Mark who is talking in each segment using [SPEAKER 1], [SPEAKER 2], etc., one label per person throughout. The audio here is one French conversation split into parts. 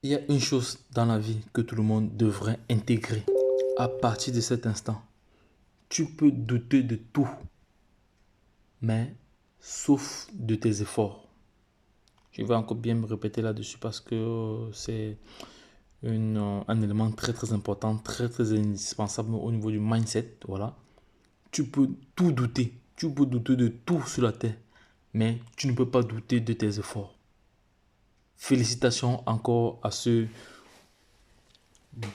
[SPEAKER 1] Il y a une chose dans la vie que tout le monde devrait intégrer. À partir de cet instant, tu peux douter de tout, mais sauf de tes efforts. Je vais encore bien me répéter là-dessus parce que c'est un élément très important, très indispensable au niveau du mindset. Voilà. Tu peux tout douter. Tu peux douter de tout sur la terre, mais tu ne peux pas douter de tes efforts. Félicitations encore à ce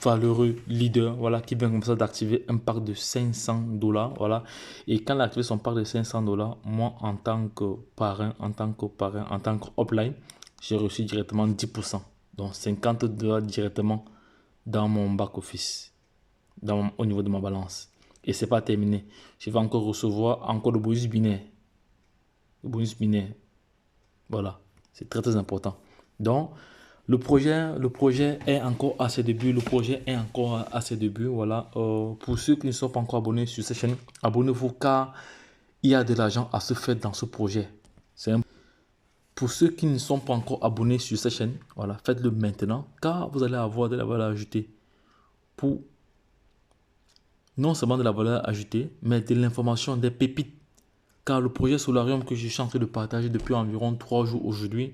[SPEAKER 1] valeureux leader, voilà, qui vient comme ça d'activer un parc de 500 $, voilà. Et quand il a activé son parc de 500 $, moi, en tant que parrain, en tant que upline, j'ai reçu directement 10%. Donc 50 $ directement dans mon back-office, au niveau de ma balance. Et c'est pas terminé. Je vais encore recevoir encore le bonus binaire. Le bonus binaire. Voilà. C'est très important. Donc, le projet est encore à ses débuts. Le projet est encore à ses débuts. Voilà. Pour ceux qui ne sont pas encore abonnés sur cette chaîne, abonnez-vous car il y a de l'argent à se faire dans ce projet. Pour ceux qui ne sont pas encore abonnés sur cette chaîne, voilà, faites-le maintenant car vous allez avoir de la valeur ajoutée. Pour non seulement de la valeur ajoutée, mais de l'information, des pépites. Car le projet Solarium que je suis en train de partager depuis environ 3 jours aujourd'hui,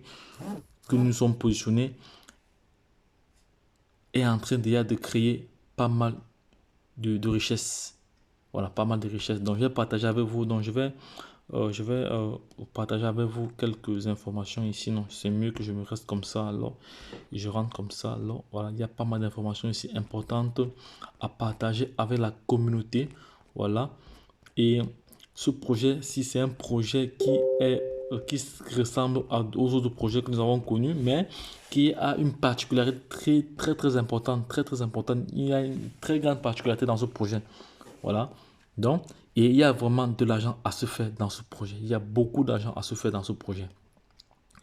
[SPEAKER 1] que nous nous sommes positionnés, est en train déjà de créer pas mal de richesses. Voilà, pas mal de richesses. Donc, je vais partager avec vous. Donc, je vais partager avec vous quelques informations ici. Non, c'est mieux que je me reste comme ça. Alors, et je rentre comme ça. Alors, voilà, il y a pas mal d'informations ici importantes à partager avec la communauté. Voilà. Et ce projet, si c'est un projet qui ressemble aux autres projets que nous avons connus, mais qui a une particularité très importante, très importante. Il y a une très grande particularité dans ce projet. Voilà. Donc, et il y a vraiment de l'argent à se faire dans ce projet. Il y a beaucoup d'argent à se faire dans ce projet.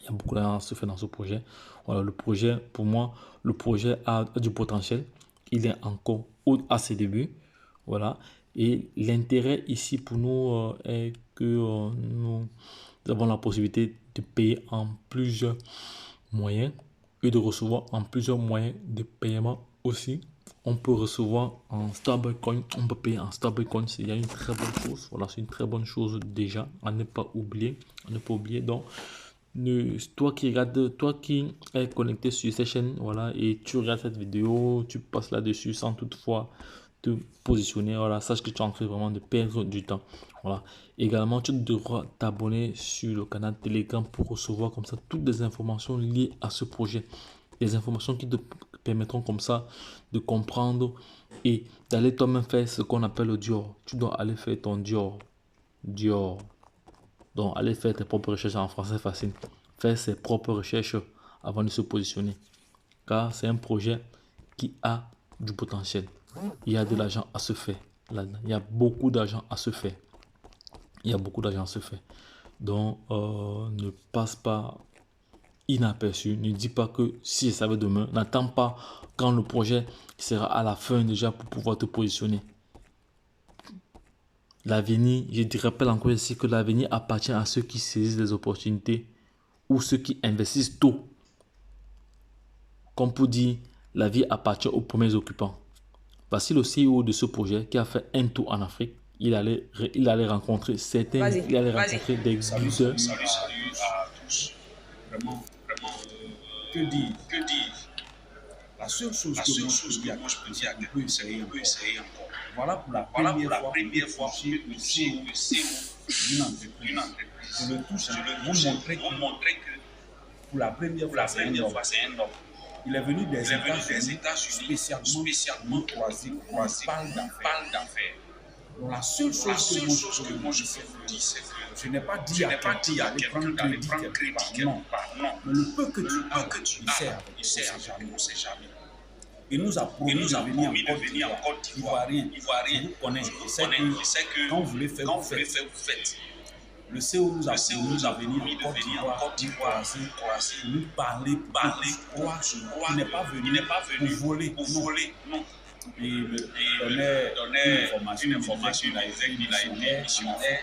[SPEAKER 1] Il y a beaucoup d'argent à se faire dans ce projet. Voilà, le projet, pour moi, le projet a du potentiel. Il est encore à ses débuts. Voilà. Et l'intérêt ici pour nous est que nous avons la possibilité de payer en plusieurs moyens et de recevoir en plusieurs moyens de paiement aussi. On peut recevoir en stablecoin, on peut payer en stablecoin, il y a une très bonne chose. Voilà, c'est une très bonne chose déjà à ne pas oublier. À ne pas oublier. Donc, toi qui regardes, toi qui es connecté sur cette chaîne, voilà, et tu regardes cette vidéo, tu passes là-dessus sans toutefois te positionner, voilà, sache que tu es en train vraiment de perdre du temps. Voilà. Également, tu devras t'abonner sur le canal Telegram pour recevoir comme ça toutes les informations liées à ce projet. Des informations qui te permettront comme ça de comprendre et d'aller toi-même faire ce qu'on appelle le Dior. Tu dois aller faire ton Dior. Dior. Donc, aller faire tes propres recherches en français facile. Faire ses propres recherches avant de se positionner. Car c'est un projet qui a du potentiel. Il y a de l'argent à se faire. Il y a beaucoup d'argent à se faire. Il y a beaucoup d'argent à se faire. Donc, ne passe pas inaperçu. Ne dis pas que si je savais demain. N'attends pas quand le projet sera à la fin déjà pour pouvoir te positionner. L'avenir, je te rappelle encore ici que l'avenir appartient à ceux qui saisissent les opportunités ou ceux qui investissent tôt. Comme pour dire, la vie appartient aux premiers occupants. Voici le CEO de ce projet qui a fait un tour en Afrique. Il allait rencontrer certains, il allait rencontrer des leaders.
[SPEAKER 2] Salut à tous. Vraiment, que dire? La seule chose que moi je peux dire à quelqu'un, c'est qu'on peut essayer encore. Voilà pour la première fois que je touche le CEO d'une entreprise. Je le touche pour montrer que pour la première fois, c'est un homme. Il est venu des États-Unis spécialement pour parler d'affaires. Donc la seule chose que moi je peux vous dire, c'est que je n'ai pas dit à quelqu'un d'aller prendre crédit quelque part. Non. Mais le peu que tu as, il sert, on ne sait jamais. Il nous a promis de venir en Côte d'Ivoire. Je vous connais. Je sais que quand vous voulez faire, vous faites. Le CEO nous a promis de venir en Côte d'Ivoire pour nous parler, il n'est pas venu pour voler. Non. Et il donnait une information, il a été missionnaire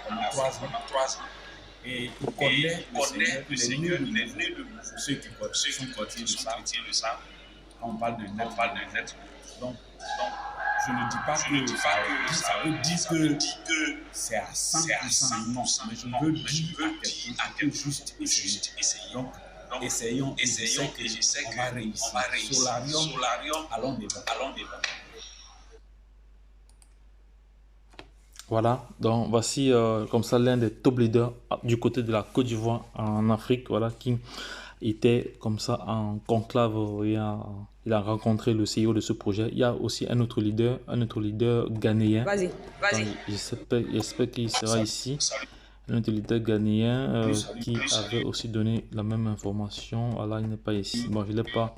[SPEAKER 2] pendant 3 ans. Et il connaît le Seigneur, il est né de nouveau. Ceux qui sont chrétiens le savent. quand on parle de net. Donc, je ne dis pas que ça veut dire que c'est à 100%, non, mais je veux dire à quelque chose juste essayer. Donc, essayons, et je sais qu'on va réussir. Solarium, allons débat.
[SPEAKER 1] Voilà, donc voici comme ça l'un des top leaders du côté de la Côte d'Ivoire en Afrique, voilà, qui était comme ça en conclave. Il a rencontré le CEO de ce projet. Il y a aussi un autre leader ghanéen.
[SPEAKER 3] Vas-y.
[SPEAKER 1] J'espère qu'il sera ici. Un autre leader ghanéen qui avait aussi donné la même information. Voilà, il n'est pas ici. Bon, je l'ai pas.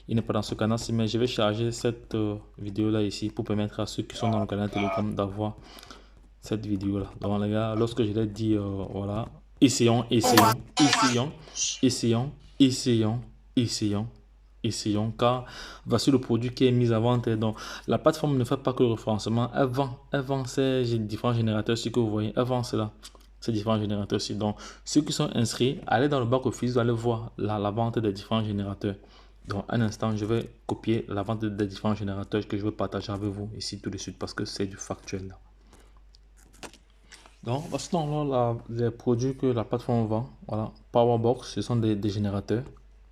[SPEAKER 1] Il n'est pas dans ce canal, mais je vais charger cette vidéo là ici pour permettre à ceux qui sont dans le canal Telegram d'avoir cette vidéo là. Donc les gars, lorsque je l'ai dit, voilà, essayons, car voici le produit qui est mis à vente. Donc la plateforme ne fait pas que le référencement, elle vend ces différents générateurs, ce que vous voyez, elle vend cela, ces différents générateurs aussi. Donc ceux qui sont inscrits, allez dans le back office, vous allez voir la vente des différents générateurs. Donc un instant, je vais copier la vente des différents générateurs que je vais partager avec vous ici tout de suite parce que c'est du factuel là. Donc, voici donc les produits que la plateforme vend. Voilà, Powerbox, ce sont des générateurs.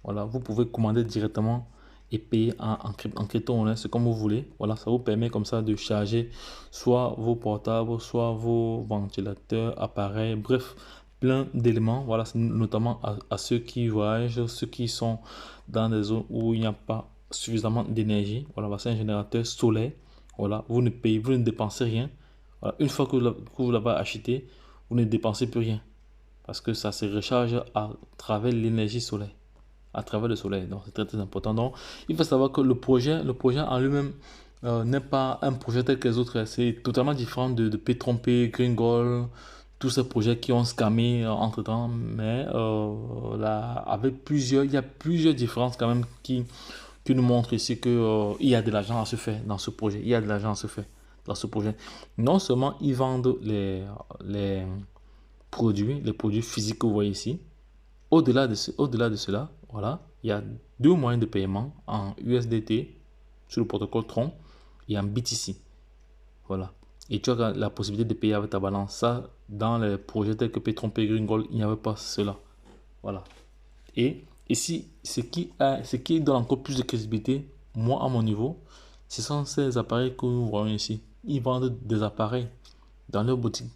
[SPEAKER 1] Voilà, vous pouvez commander directement et payer en crypto-monnaie, c'est comme vous voulez. Voilà, ça vous permet comme ça de charger soit vos portables, soit vos ventilateurs, appareils, bref, plein d'éléments. Voilà, notamment à ceux qui voyagent, ceux qui sont dans des zones où il n'y a pas suffisamment d'énergie. Voilà, c'est un générateur solaire. Voilà, vous ne dépensez rien. Voilà, une fois que vous l'avez acheté, vous ne dépensez plus rien parce que ça se recharge à travers l'énergie solaire, à travers le soleil. Donc c'est très important. Donc il faut savoir que le projet en lui-même n'est pas un projet tel que les autres. C'est totalement différent de P-Trompé, Green Gold, tous ces projets qui ont scamé entre temps. Mais là, il y a plusieurs différences quand même qui nous montrent ici que il y a de l'argent à se faire dans ce projet. Il y a de l'argent à se faire dans ce projet. Non seulement ils vendent les produits physiques que vous voyez ici. Au-delà de cela, voilà, il y a deux moyens de paiement en USDT sur le protocole Tron et en BTC. Voilà. Et tu as la possibilité de payer avec ta balance. Ça, dans les projets tels que Petron, Green Gold, il n'y avait pas cela. Voilà. Et ici, ce qui donne encore plus de crédibilité, moi à mon niveau, ce sont ces appareils que nous voyons ici. Ils vendent des appareils dans leur boutique.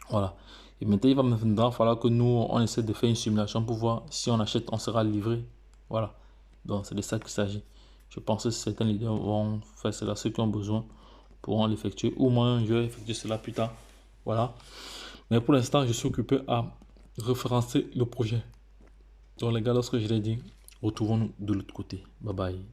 [SPEAKER 1] Voilà. Et maintenant, il va maintenant falloir que nous, on essaie de faire une simulation pour voir si on achète, on sera livré. Voilà. Donc, c'est de ça qu'il s'agit. Je pense que certains leaders vont faire cela. Ceux qui ont besoin pourront l'effectuer. Ou moi, je vais effectuer cela plus tard. Voilà. Mais pour l'instant, je suis occupé à référencer le projet. Donc, les gars, lorsque je l'ai dit, retrouvons-nous de l'autre côté. Bye bye.